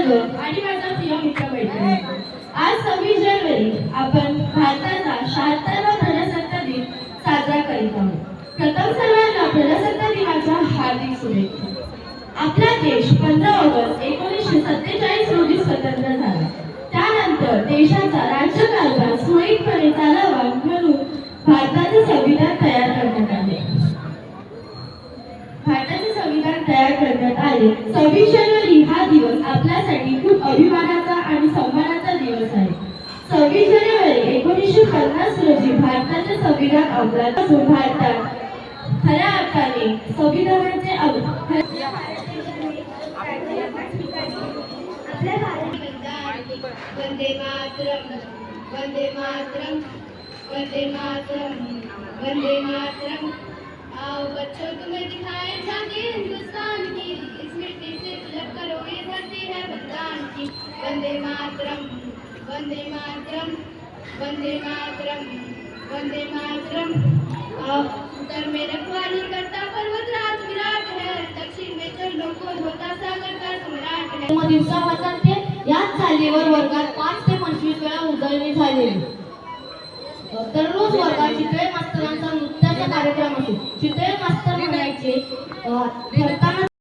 वर्ग आणि माझा प्रिय मित्र मैत्रिणी, आज 26 जानेवारी आपण भारताचा 76वा प्रजासत्ताक दिन साजरा करीत आहोत. प्रथम सर्वांना प्रजासत्ताक दिनाच्या हार्दिक शुभेच्छा. आपला देश 15 ऑगस्ट 1947 रोजी स्वतंत्र झाला. त्यानंतर देशाचा राज्यकारभार सुरळीतपणे चालावा म्हणून भारताचे संविधान तयार करण्यात आले. 26 जानेवारी हा दिवस आपल्यासाठी खूप अभिमानाचा आणि सन्मानाचा दिवस आहे. 26 जानेवारी 1950 रोजी भारताचे संविधान अंमलात असून भारतात खऱ्या अर्थाने संविधानाचे वंदे मातरम, वंदे मातरम, वंदे मातरम, वंदे मातरम. आओ बच्चों, तुम्हें दिखाए झांकी हिंदुस्तान की, इस मिट्टी से तिलक करो, ये धरती है बलिदान की. वंदे मातरम, वंदे मातरम, वंदे मातरम, वंदे मातरम. उत्तर में रखवाली करता पर्वतराज विराट है, दक्षिण में चंडों को धोता सागर का सम्राट है. दिवसा होतात ते याच चालीवर वर्गात 5 ते 25 वेळा उजळणी झालेली. दररोज वर्गात चितळे मास्तरांचा नृत्याचा कार्यक्रम असतो. चितळे मास्तर म्हणायचे,